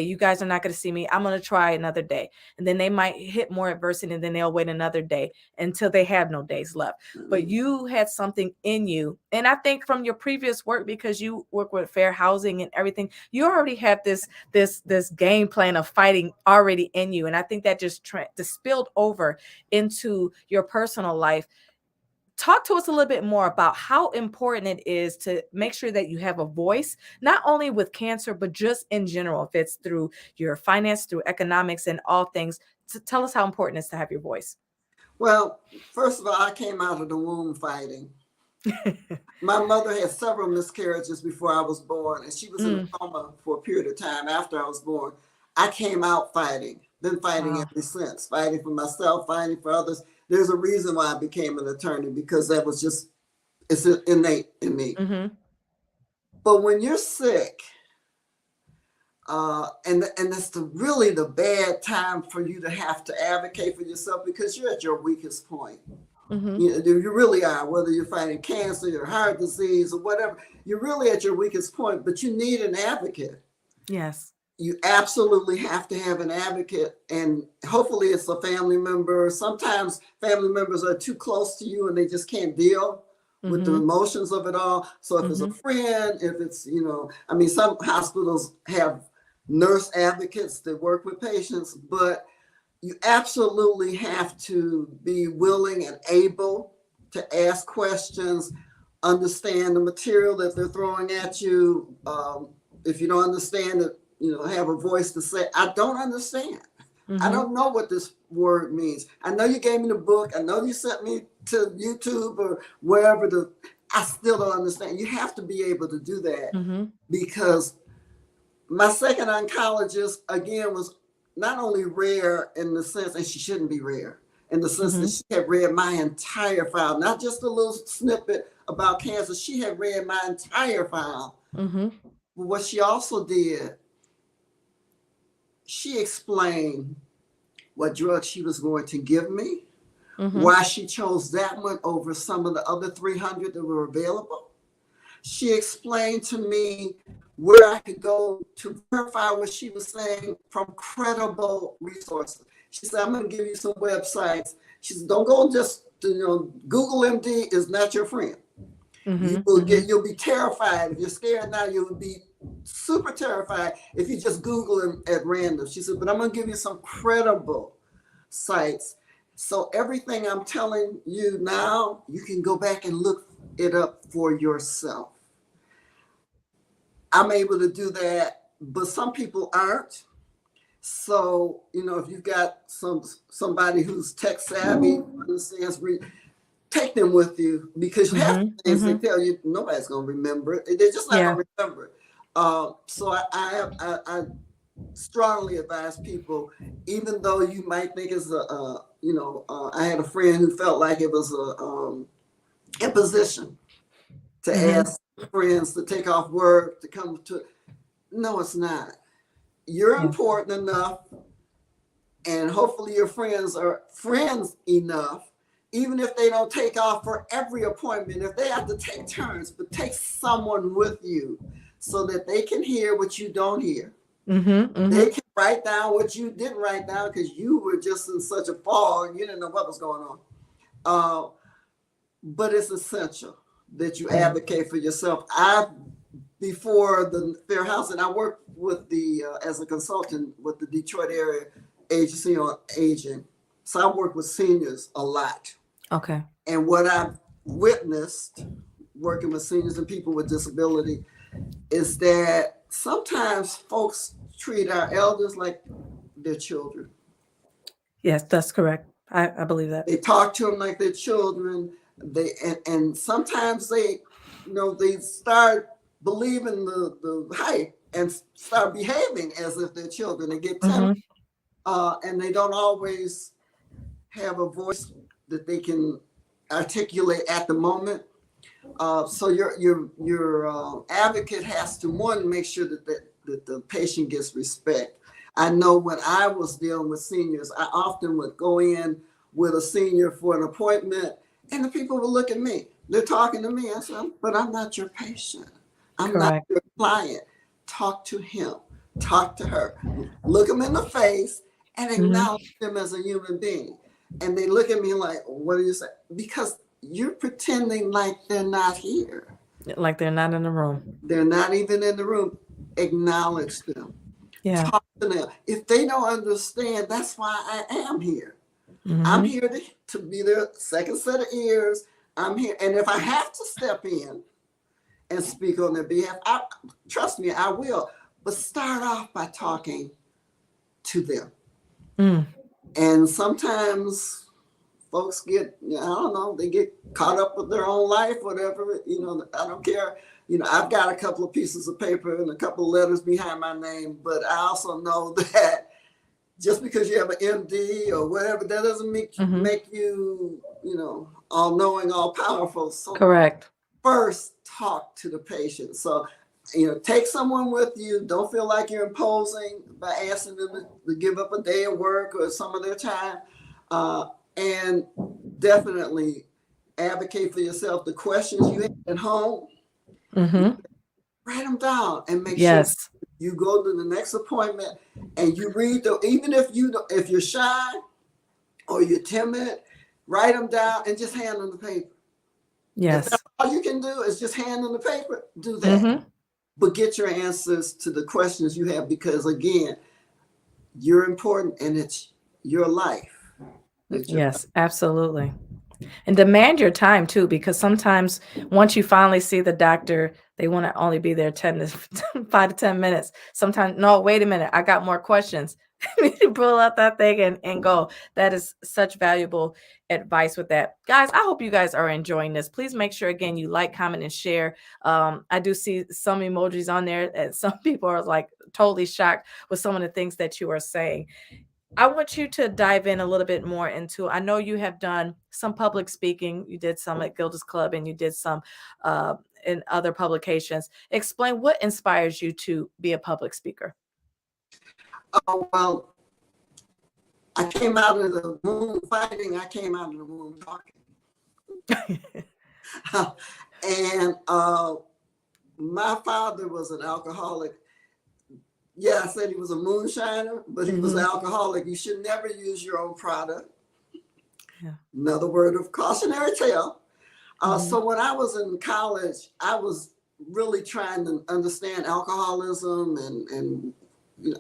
Speaker 1: you guys are not going to see me. I'm going to try another day. And then they might hit more adversity, and then they'll wait another day until they have no days left. But you had something in you. And I think from your previous work, because you work with fair housing and everything, you already have this game plan of fighting already in you. And I think that just spilled over into your personal life. Talk to us a little bit more about how important it is to make sure that you have a voice, not only with cancer, but just in general, if it's through your finance, through economics and all things. So tell us how important it is to have your voice.
Speaker 2: Well, first of all, I came out of the womb fighting. My mother had several miscarriages before I was born, and she was in a coma for a period of time after I was born. I came out fighting, been fighting ever since, fighting for myself, fighting for others. There's a reason why I became an attorney, because that was just, it's innate in me. But when you're sick, and that's really the bad time for you to have to advocate for yourself, because you're at your weakest point. You really are, whether you're fighting cancer, your heart disease, or whatever, you're really at your weakest point, but you need an advocate.
Speaker 1: Yes.
Speaker 2: You absolutely have to have an advocate, and hopefully it's a family member. Sometimes family members are too close to you and they just can't deal with the emotions of it all. So if it's a friend, if it's, some hospitals have nurse advocates that work with patients, but you absolutely have to be willing and able to ask questions, understand the material that they're throwing at you. If you don't understand it, have a voice to say, I don't understand. I don't know what this word means. I know you gave me the book. I know you sent me to YouTube or wherever. I still don't understand. You have to be able to do that because My second oncologist, again, was not only rare in the sense, and she shouldn't be rare, in the sense that
Speaker 1: Mm-hmm.
Speaker 2: she had read my entire file, not just a little snippet about cancer. She had read my entire file.
Speaker 1: Mm-hmm.
Speaker 2: But what she also did, she explained what drug she was going to give me,
Speaker 1: Mm-hmm.
Speaker 2: why she chose that one over some of the other 300 that were available. She explained to me where I could go to verify what she was saying from credible resources. She said, I'm going to give you some websites. She said, don't go just, Google MD is not your friend.
Speaker 1: Mm-hmm. Mm-hmm.
Speaker 2: You'll be terrified. If you're scared now, you'll be super terrified if you just Google them at random. She said, but I'm going to give you some credible sites. So everything I'm telling you now, you can go back and look it up for yourself. I'm able to do that, but some people aren't. So, if you've got somebody who's tech savvy, understands, take them with you, because you have things they tell you nobody's going to remember it. They're just not going to remember it. So I strongly advise people, even though you might think it's I had a friend who felt like it was a imposition to ask friends to take off work to come to. No, it's not. You're important enough, and hopefully your friends are friends enough, even if they don't take off for every appointment, if they have to take turns, but take someone with you so that they can hear what you don't hear. They can write down what you didn't write down because you were just in such a fog, you didn't know what was going on. But it's essential that you advocate for yourself. Before the Fair Housing, I worked with as a consultant with the Detroit area agency on aging. So I work with seniors a lot.
Speaker 1: Okay.
Speaker 2: And what I've witnessed working with seniors and people with disability is that sometimes folks treat our elders like their children.
Speaker 1: Yes, that's correct. I believe that.
Speaker 2: They talk to them like their children. And sometimes they start believing the hype and start behaving as if they're children. They get timid, and they don't always have a voice that they can articulate at the moment. So your advocate has to, one, make sure that the patient gets respect. I know when I was dealing with seniors, I often would go in with a senior for an appointment, and the people would look at me. They're talking to me. I said, but I'm not your patient. I'm not your client. Talk to him. Talk to her. Look them in the face and acknowledge them as a human being. And they look at me like, what do you say? Because you're pretending like they're not here.
Speaker 1: Like they're not in the room.
Speaker 2: They're not even in the room. Acknowledge them.
Speaker 1: Yeah.
Speaker 2: Talk to them. If they don't understand, that's why I am here. I'm here to be their second set of ears. I'm here. And if I have to step in and speak on their behalf, trust me, I will. But start off by talking to them. And sometimes folks get, I don't know, they get caught up with their own life, whatever, I don't care. I've got a couple of pieces of paper and a couple of letters behind my name, but I also know that just because you have an MD or whatever, that doesn't make you, all knowing, all powerful. So
Speaker 1: correct.
Speaker 2: First, talk to the patient. So, take someone with you. Don't feel like you're imposing by asking them to give up a day of work or some of their time. And definitely advocate for yourself. The questions you have at home, write them down and make sure you go to the next appointment and you read even if you're shy or you're timid, write them down and just hand them the paper.
Speaker 1: Yes.
Speaker 2: If that's all you can do is just hand them the paper, do that. But get your answers to the questions you have, because again, you're important and it's your life.
Speaker 1: Yes, absolutely. And demand your time too, because sometimes once you finally see the doctor, they want to only be there 5 to 10 minutes. Sometimes, no, wait a minute, I got more questions. You pull out that thing and go. That is such valuable advice with that. Guys, I hope you guys are enjoying this. Please make sure, again, you like, comment, and share. I do see some emojis on there, and some people are like totally shocked with some of the things that you are saying. I want you to dive in a little bit more into, I know you have done some public speaking. You did some at Gilda's Club and you did some uh, in other publications. Explain what inspires you to be a public speaker.
Speaker 2: Oh, well, I came out of the womb fighting. I came out of the womb talking. And my father was an alcoholic. Yeah, I said he was a moonshiner, but he was an alcoholic. You should never use your own product. Yeah. Another word of cautionary tale. So when I was in college, I was really trying to understand alcoholism, and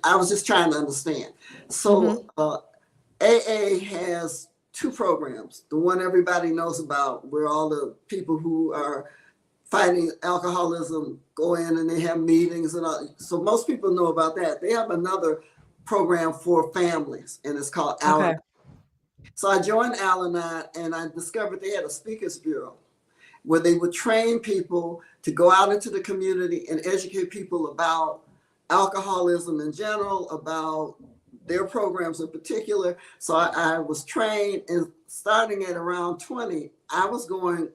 Speaker 2: I was just trying to understand. So AA has two programs. The one everybody knows about, where all the people who are fighting alcoholism go in and they have meetings and all. So most people know about that. They have another program for families, and it's called Al-Anon. Okay. So I joined Al-Anon, and I discovered they had a speakers bureau where they would train people to go out into the community and educate people about alcoholism in general, about their programs in particular. So I was trained, and starting at around 20, I was going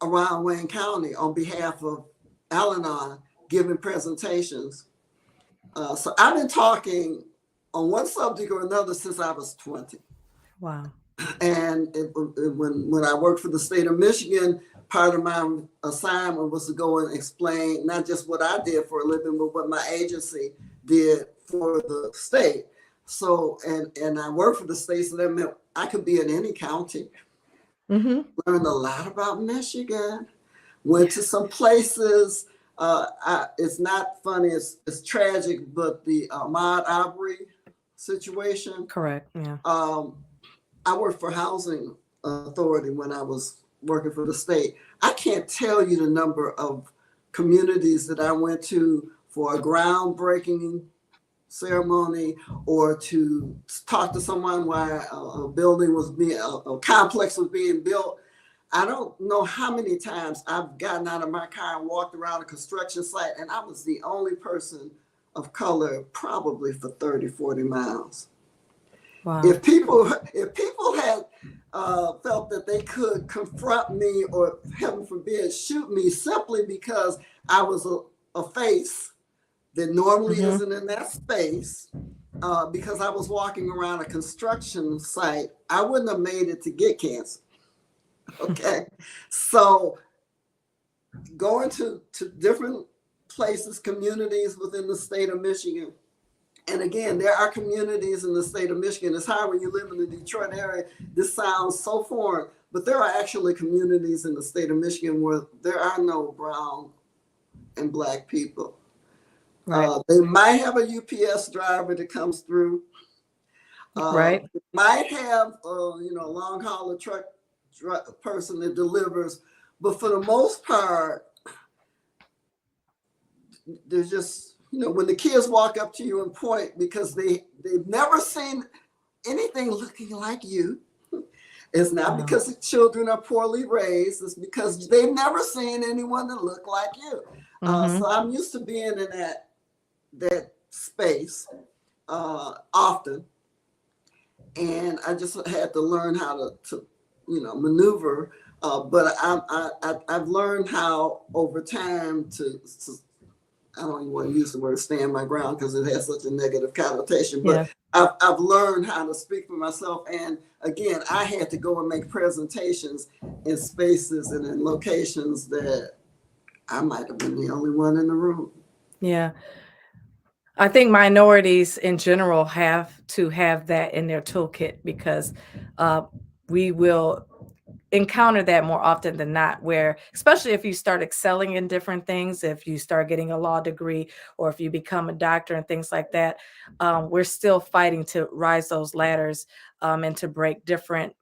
Speaker 2: around Wayne County on behalf of Al-Anon, giving presentations. So I've been talking on one subject or another since I was 20. Wow. And when I worked for the state of Michigan, part of my assignment was to go and explain not just what I did for a living, but what my agency did for the state. So, and I worked for the state, so that meant I could be in any county. Learned a lot about Michigan. Went to some places. It's not funny, it's tragic, but the Ahmaud Arbery situation. Correct, yeah. I worked for Housing Authority when I was working for the state. I can't tell you the number of communities that I went to for a groundbreaking ceremony, or to talk to someone while a building was being, a complex was being built. I don't know how many times I've gotten out of my car and walked around a construction site, and I was the only person of color probably for 30, 40 miles. Wow. If people had felt that they could confront me, or heaven forbid, shoot me simply because I was a face that normally isn't in that space, because I was walking around a construction site, I wouldn't have made it to get cancer. Okay. So going to different places, communities within the state of Michigan. And again, there are communities in the state of Michigan. It's hard when you live in the Detroit area. This sounds so foreign, but there are actually communities in the state of Michigan where there are no brown and black people. Right. They might have a UPS driver that comes through. Right. They might have a long hauler truck person that delivers, but for the most part, there's just, when the kids walk up to you and point because they've never seen anything looking like you. It's not because the children are poorly raised. It's because they've never seen anyone that looked like you. So I'm used to being in that space often, and I just had to learn how to maneuver. But I've learned how over time to I don't even want to use the word stand my ground because it has such a negative connotation, but I've learned how to speak for myself. And again, I had to go and make presentations in spaces and in locations that I might have been the only one in the room. Yeah. I think minorities in general have to have that in their toolkit, because we will encounter that more often than not, where, especially if you start excelling in different things, if you start getting a law degree, or if you become a doctor and things like that, we're still fighting to rise those ladders and to break different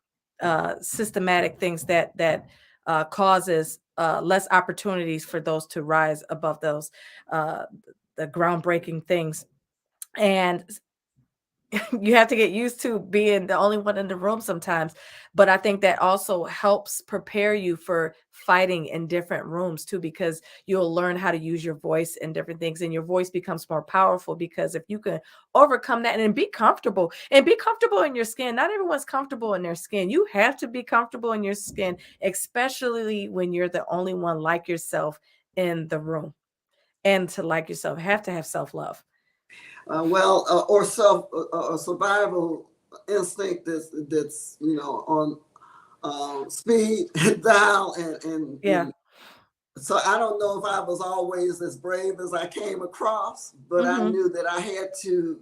Speaker 2: systematic things that causes less opportunities for those to rise above those the groundbreaking things. And
Speaker 1: You have to get used to being the only one in the room sometimes. But I think that also helps prepare you for fighting in different rooms too, because you'll learn how to use your voice and different things, and your voice becomes more powerful because if you can overcome that and be comfortable in your skin. Not everyone's comfortable in their skin. You have to be comfortable in your skin, especially when you're the only one like yourself in the room. And to like yourself, have to have self-love.
Speaker 2: Or survival instinct that's on speed dial,
Speaker 1: Yeah.
Speaker 2: and so I don't know if I was always as brave as I came across, but I
Speaker 1: Mm-hmm.
Speaker 2: knew that I had to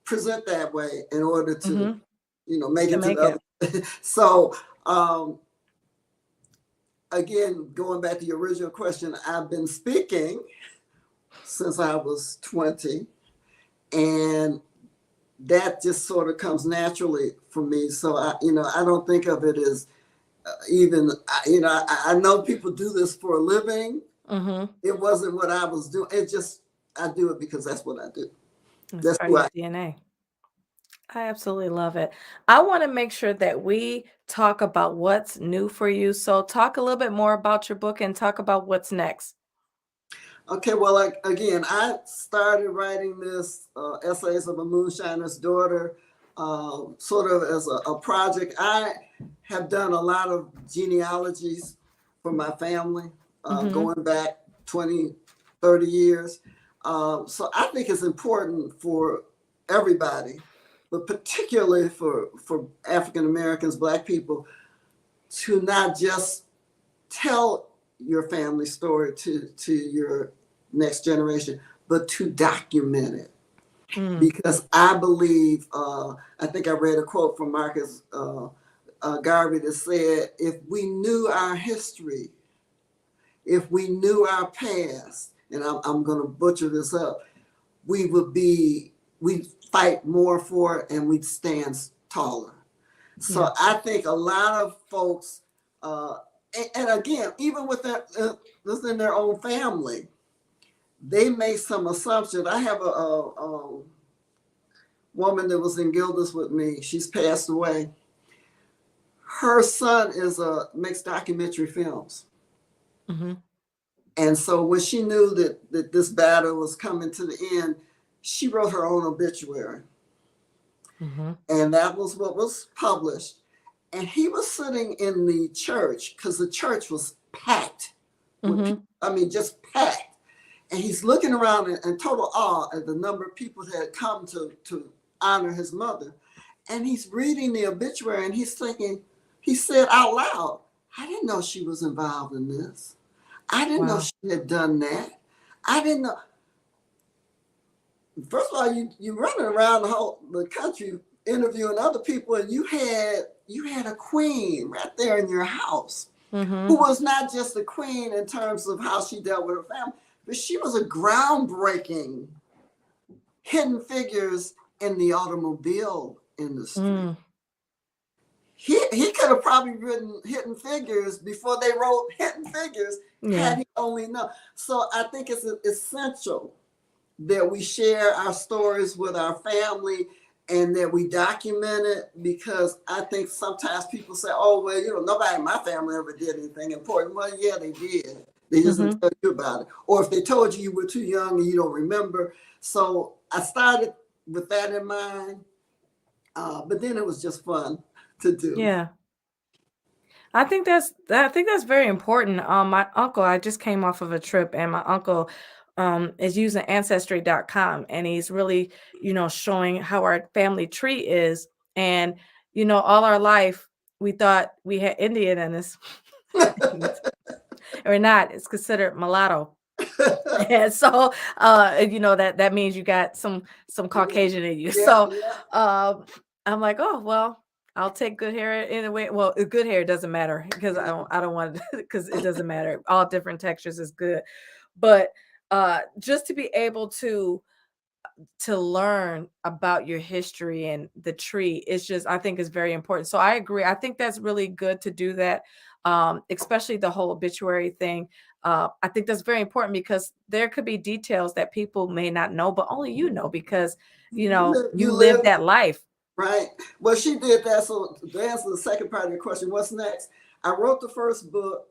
Speaker 2: present that way in order to
Speaker 1: Mm-hmm.
Speaker 2: make
Speaker 1: To
Speaker 2: it to
Speaker 1: make
Speaker 2: the
Speaker 1: it.
Speaker 2: other. So again, going back to your original question, I've been speaking since I was 20, and that just sort of comes naturally for me. So I don't think of it as even, I know people do this for a living.
Speaker 1: Mm-hmm.
Speaker 2: It wasn't what I was doing. It just, I do it because that's what I do.
Speaker 1: It's
Speaker 2: That's
Speaker 1: part of
Speaker 2: who
Speaker 1: your
Speaker 2: I.
Speaker 1: DNA. I absolutely love it. I want to make sure that we talk about what's new for you. So, talk a little bit more about your book and talk about what's next.
Speaker 2: Okay, well, like again, I started writing this Essays of a Moonshiner's Daughter sort of as a project. I have done a lot of genealogies for my family,
Speaker 1: Mm-hmm.
Speaker 2: going back 20, 30 years. So I think it's important for everybody, but particularly for African Americans, Black people, to not just tell your family story to your next generation, but to document it.
Speaker 1: Mm.
Speaker 2: Because I believe, I think I read a quote from Marcus Garvey that said, if we knew our history, if we knew our past, and I'm going to butcher this up, we'd fight more for it and we'd stand taller.
Speaker 1: Yeah.
Speaker 2: So I think a lot of folks, uh, and again, even within their own family, they make some assumptions. I have a woman that was in Gildas with me. She's passed away. Her son makes documentary films,
Speaker 1: Mm-hmm.
Speaker 2: and so when she knew that this battle was coming to the end, she wrote her own obituary,
Speaker 1: Mm-hmm.
Speaker 2: and that was what was published. And he was sitting in the church because the church was packed with
Speaker 1: Mm-hmm.
Speaker 2: people. I mean, just packed. And he's looking around in total awe at the number of people that had come to honor his mother. And he's reading the obituary and he's thinking, he said out loud, I didn't know she was involved in this. I didn't know
Speaker 1: Wow.
Speaker 2: she had done that. I didn't know. First of all, you running around the country interviewing other people, and you had a queen right there in your house who
Speaker 1: Mm-hmm.
Speaker 2: was not just a queen in terms of how she dealt with her family, but she was a groundbreaking hidden figures in the automobile industry.
Speaker 1: Mm.
Speaker 2: He could have probably written Hidden Figures before they wrote Hidden Figures
Speaker 1: Yeah.
Speaker 2: had he only known. So I think it's essential that we share our stories with our family and that we document it, because I think sometimes people say, oh, well, nobody in my family ever did anything important. Well, yeah, they did. They just
Speaker 1: Mm-hmm.
Speaker 2: didn't tell you about it. Or if they told you, you were too young and you don't remember. So I started with that in mind. But then it was just fun to do.
Speaker 1: Yeah. I think that's very important. My uncle, I just came off of a trip, and my uncle is using ancestry.com, and he's really, showing how our family tree is. And, all our life we thought we had Indian in us. Or not, it's considered mulatto. And so that means you got some Caucasian in you.
Speaker 2: Yeah,
Speaker 1: So
Speaker 2: yeah.
Speaker 1: I'm like, oh well, I'll take good hair anyway. Well, good hair doesn't matter because I don't want it because it doesn't matter. All different textures is good. But just to be able to learn about your history and the tree is just, I think, is very important. So I agree. I think that's really good to do that. especially the whole obituary thing. I think that's very important because there could be details that people may not know, but only you know because you
Speaker 2: You
Speaker 1: live
Speaker 2: live
Speaker 1: that life.
Speaker 2: right. Well, she did that. So to answer the second part of your question, what's next? I wrote the first book.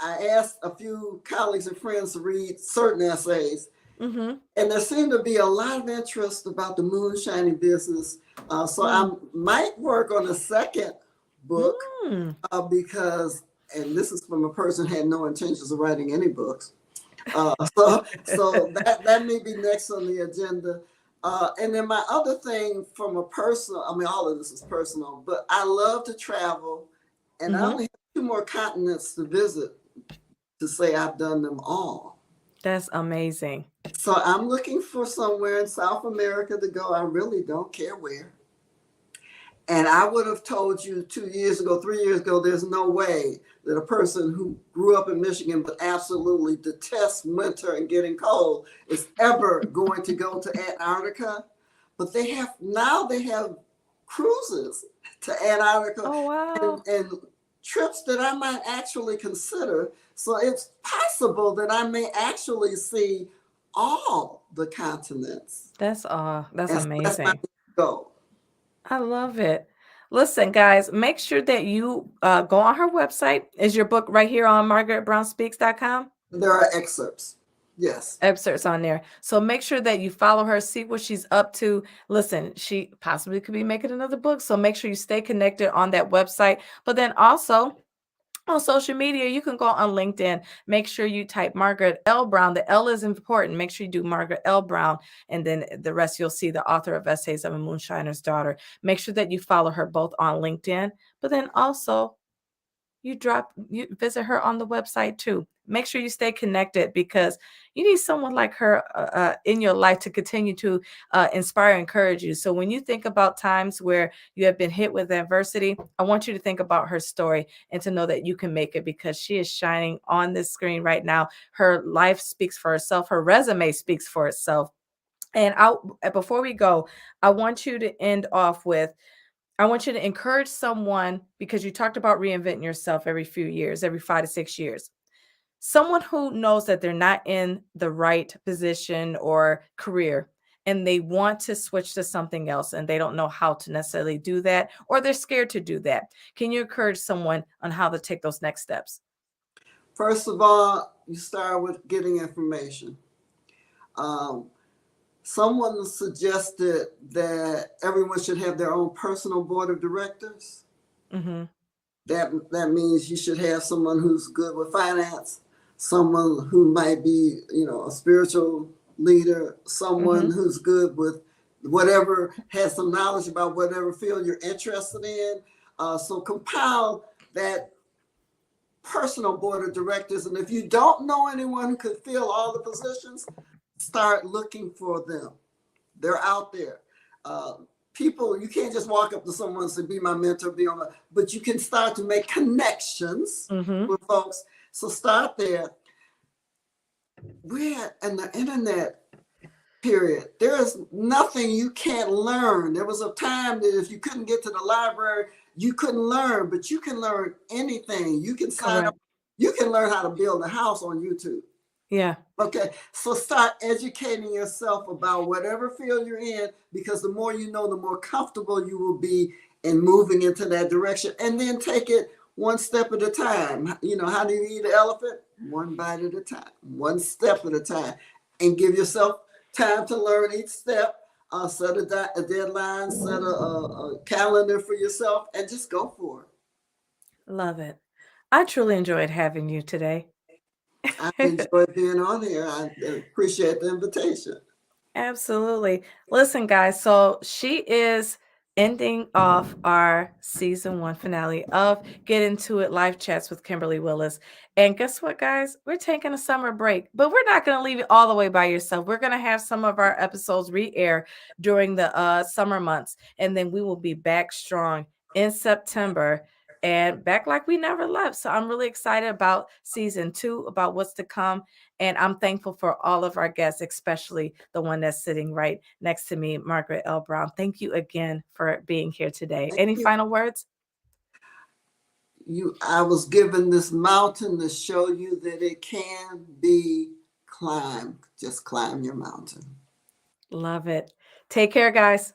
Speaker 2: I asked a few colleagues and friends to read certain essays,
Speaker 1: Mm-hmm.
Speaker 2: and there seemed to be a lot of interest about the moonshining business. So I might work on a second book
Speaker 1: Mm.
Speaker 2: because, and this is from a person who had no intentions of writing any books. So that may be next on the agenda. And then my other thing from a personal, I mean, all of this is personal, but I love to travel, and I
Speaker 1: Mm-hmm.
Speaker 2: only have 2 more continents to visit to say I've done them all.
Speaker 1: That's amazing.
Speaker 2: So I'm looking for somewhere in South America to go. I really don't care where. And I would have told you 2 years ago, 3 years ago, there's no way that a person who grew up in Michigan but absolutely detests winter and getting cold is ever going to go to Antarctica. But they have cruises to Antarctica
Speaker 1: Oh wow.
Speaker 2: and trips that I might actually consider. So it's possible that I may actually see all the continents.
Speaker 1: That's
Speaker 2: And so that's my
Speaker 1: amazing.
Speaker 2: goal.
Speaker 1: I love it. Listen, guys, make sure that you go on her website. Is your book right here on margaretbrownspeaks.com?
Speaker 2: There are excerpts. Yes.
Speaker 1: Excerpts on there. So make sure that you follow her, see what she's up to. Listen, she possibly could be making another book. So make sure you stay connected on that website. But then also on social media, you can go on LinkedIn. Make sure you type Margaret L. Brown. The L is important. Make sure you do Margaret L. Brown. And then the rest, you'll see the author of Essays of a Moonshiner's Daughter. Make sure that you follow her both on LinkedIn. But then also, you visit her on the website too. Make sure you stay connected because you need someone like her in your life to continue to inspire and encourage you. So when you think about times where you have been hit with adversity, I want you to think about her story and to know that you can make it because she is shining on this screen right now. Her life speaks for herself. Her resume speaks for itself. And before we go, I want you to end off with I want you to encourage someone because you talked about reinventing yourself every few years, every 5 to 6 years. Someone who knows that they're not in the right position or career and they want to switch to something else and they don't know how to necessarily do that or they're scared to do that. Can you encourage someone on how to take those next steps?
Speaker 2: First of all, you start with getting information. Um, Someone suggested that everyone should have their own personal board of directors.
Speaker 1: Mm-hmm.
Speaker 2: That means you should have someone who's good with finance, someone who might be, a spiritual leader, someone
Speaker 1: Mm-hmm.
Speaker 2: who's good with whatever, has some knowledge about whatever field you're interested in. So compile that personal board of directors. And if you don't know anyone who could fill all the positions, start looking for them. They're out there. Uh, People, you can't just walk up to someone and say, be my mentor, but you can start to make connections
Speaker 1: Mm-hmm.
Speaker 2: with folks. So start there. We're in the internet period. There is nothing you can't learn. There was a time that if you couldn't get to the library, you couldn't learn, but you can learn anything. You can sign up,
Speaker 1: Correct.
Speaker 2: you can learn how to build a house on YouTube.
Speaker 1: Yeah.
Speaker 2: Okay, so start educating yourself about whatever field you're in, because the more you know, the more comfortable you will be in moving into that direction. And then take it one step at a time. How do you eat an elephant? One bite at a time, one step at a time. And give yourself time to learn each step. Set a deadline, set a calendar for yourself, and just go for
Speaker 1: Love it. I truly enjoyed having you today.
Speaker 2: it. I enjoyed being on here. I appreciate the invitation.
Speaker 1: Absolutely. Listen, guys, so she is ending off our season one finale of Get Into It live chats with Kimberly Willis. And guess what, guys? We're taking a summer break, but we're not going to leave you all the way by yourself. We're going to have some of our episodes re-air during the summer months, and then we will be back strong in September and back like we never left. So I'm really excited about season two, about what's to come. And I'm thankful for all of our guests, especially the one that's sitting right next to me, Margaret L. Brown. Thank you again for being here today.
Speaker 2: Thank
Speaker 1: Any
Speaker 2: you.
Speaker 1: final words?
Speaker 2: I was given this mountain to show you that it can be climbed. Just climb your mountain.
Speaker 1: Love it. Take care, guys.